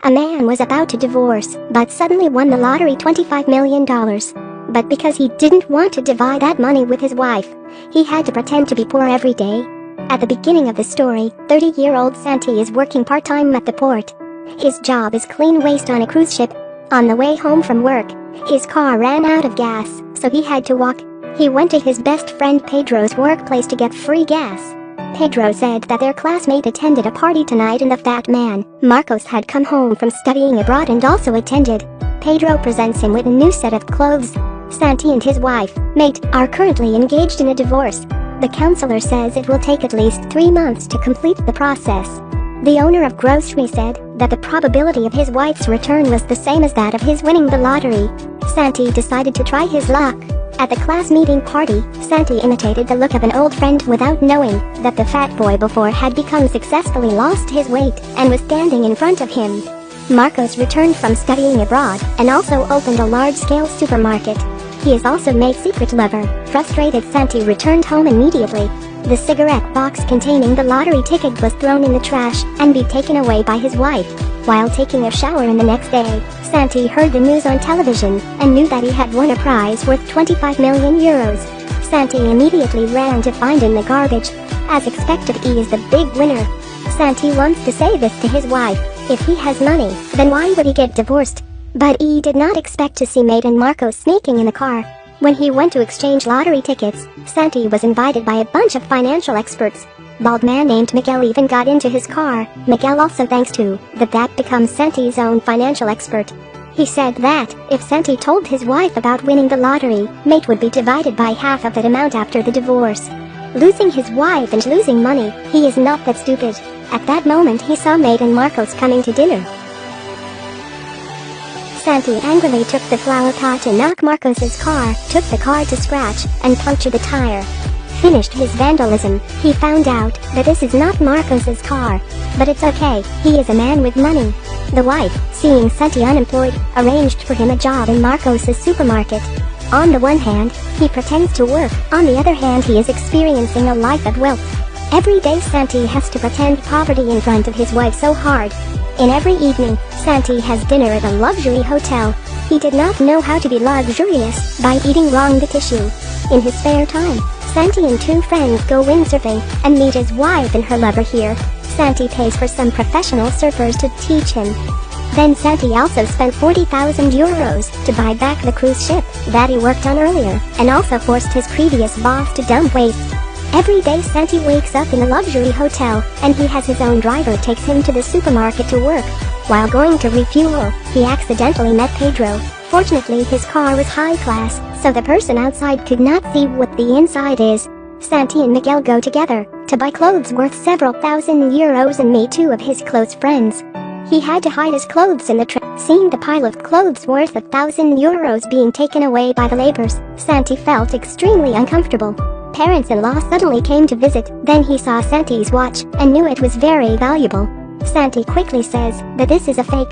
A man was about to divorce, but suddenly won the lottery $25 million. But because he didn't want to divide that money with his wife, he had to pretend to be poor every day. At the beginning of the story, 30-year-old Santi is working part-time at the port. His job is clean waste on a cruise ship. On the way home from work, his car ran out of gas, so he had to walk. He went to his best friend Pedro's workplace to get free gas. Pedro said that their classmate attended a party tonight and the fat man, Marcos, had come home from studying abroad and also attended. Pedro presents him with a new set of clothes. Santi and his wife, Mate, are currently engaged in a divorce. The counselor says it will take at least 3 months to complete the process. The owner of grocery said that the probability of his wife's return was the same as that of his winning the lottery. Santi decided to try his luck. At the class meeting party, Santi imitated the look of an old friend without knowing that the fat boy before had become successfully lost his weight and was standing in front of him. Marcos returned from studying abroad and also opened a large-scale supermarket. He is also Mate's secret lover. Frustrated, Santi returned home immediately. The cigarette box containing the lottery ticket was thrown in the trash and be taken away by his wife. While taking a shower in the next day, Santi heard the news on television and knew that he had won a prize worth 25 million euros. Santi immediately ran to find in the garbage. As expected, he is the big winner. Santi wants to say this to his wife: if he has money, then why would he get divorced? But he did not expect to see Mate and Marcos sneaking in the car. When he went to exchange lottery tickets, Santi was invited by a bunch of financial experts. Bald man named Miguel even got into his car. Miguel also thanks to that becomes Santi's own financial expert. He said that if Santi told his wife about winning the lottery, Mate would be divided by half of that amount after the divorce. Losing his wife and losing money, he is not that stupid. At that moment he saw Mate and Marcos coming to dinner. Santi angrily took the flower pot to knock Marcos's car, took the car to scratch, and punctured the tire. Finished his vandalism, he found out that this is not Marcos's car. But it's okay, he is a man with money. The wife, seeing Santi unemployed, arranged for him a job in Marcos's supermarket. On the one hand, he pretends to work, on the other hand he is experiencing a life of wealth. Every day Santi has to pretend poverty in front of his wife so hard. In every evening, Santi has dinner at a luxury hotel. He did not know how to be luxurious by eating wrong the tissue. In his spare time, Santi and 2 friends go windsurfing and meet his wife and her lover here. Santi pays for some professional surfers to teach him. Then Santi also spent 40,000 euros to buy back the cruise ship that he worked on earlier, and also forced his previous boss to dump waste. Every day Santi wakes up in a luxury hotel, and he has his own driver takes him to the supermarket to work. While going to refuel, he accidentally met Pedro. Fortunately his car was high class, so the person outside could not see what the inside is. Santi and Miguel go together to buy clothes worth several thousand euros and meet 2 of his close friends. He had to hide his clothes in the truck. Seeing the pile of clothes worth 1,000 euros being taken away by the laborers, Santi felt extremely uncomfortable. Parents-in-law suddenly came to visit, then he saw Santi's watch and knew it was very valuable. Santi quickly says that this is a fake.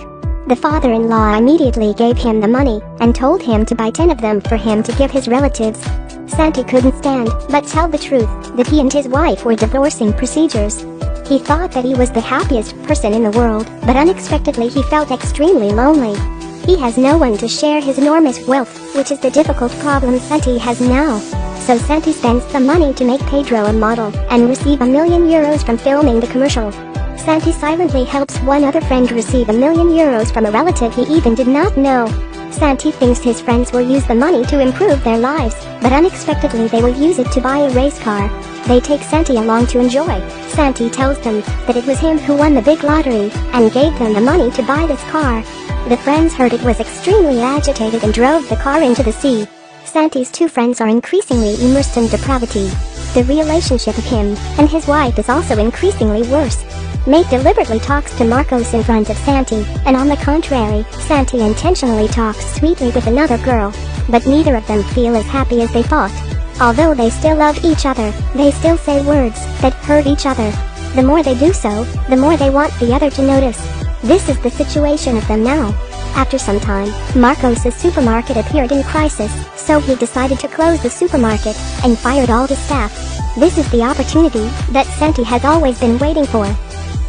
The father-in-law immediately gave him the money and told him to buy 10 of them for him to give his relatives. Santi couldn't stand but tell the truth that he and his wife were divorcing procedures. He thought that he was the happiest person in the world, but unexpectedly he felt extremely lonely. He has no one to share his enormous wealth, which is the difficult problem Santi has now. So Santi spends the money to make Pedro a model and receive €1 million from filming the commercial. Santi silently helps one other friend receive €1 million from a relative he even did not know. Santi thinks his friends will use the money to improve their lives, but unexpectedly they will use it to buy a race car. They take Santi along to enjoy. Santi tells them that it was him who won the big lottery and gave them the money to buy this car. The friends heard it was extremely agitated and drove the car into the sea. Santi's 2 friends are increasingly immersed in depravity. The relationship of him and his wife is also increasingly worse. Mate deliberately talks to Marcos in front of Santi, and on the contrary, Santi intentionally talks sweetly with another girl. But neither of them feel as happy as they thought. Although they still love each other, they still say words that hurt each other. The more they do so, the more they want the other to notice. This is the situation of them now. After some time, Marcos' supermarket appeared in crisis, so he decided to close the supermarket and fired all the staff. This is the opportunity that Santi has always been waiting for.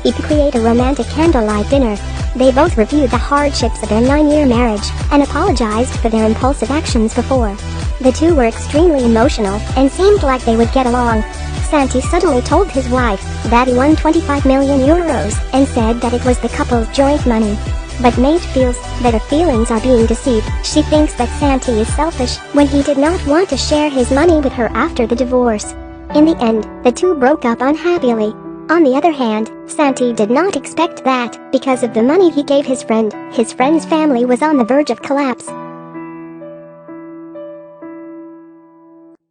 he could create a romantic candlelight dinner. They both reviewed the hardships of their 9-year marriage and apologized for their impulsive actions before. The two were extremely emotional and seemed like they would get along. Santi suddenly told his wife that he won 25 million euros and said that it was the couple's joint money. But Mate feels that her feelings are being deceived. She thinks that Santi is selfish when he did not want to share his money with her after the divorce. In the end, the two broke up unhappily. On the other hand, Santi did not expect that, because of the money he gave his friend's family was on the verge of collapse.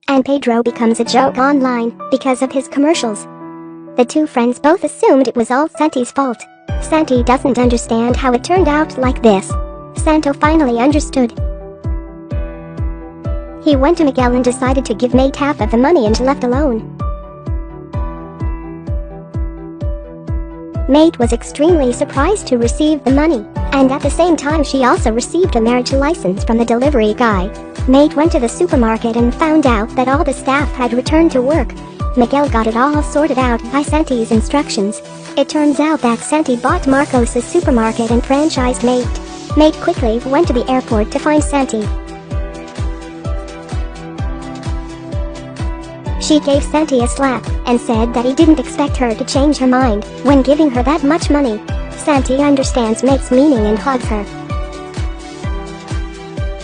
And Pedro becomes a joke online because of his commercials. The two friends both assumed it was all Santi's fault. Santi doesn't understand how it turned out like this. Santo finally understood. He went to Miguel and decided to give Mate half of the money and left alone. Mate was extremely surprised to receive the money, and at the same time she also received a marriage license from the delivery guy. Mate went to the supermarket and found out that all the staff had returned to work. Miguel got it all sorted out by Santi's instructions. It turns out that Santi bought Marcos' supermarket and franchised Mate. Mate quickly went to the airport to find Santi. She gave Santi a slap and said that he didn't expect her to change her mind when giving her that much money. Santi understands Mate's meaning and hugs her.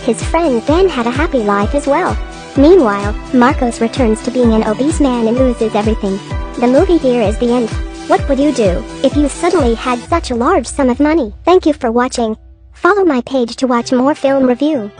His friend then had a happy life as well. Meanwhile, Marcos returns to being an obese man and loses everything. The movie here is the end. What would you do if you suddenly had such a large sum of money? Thank you for watching. Follow my page to watch more film review.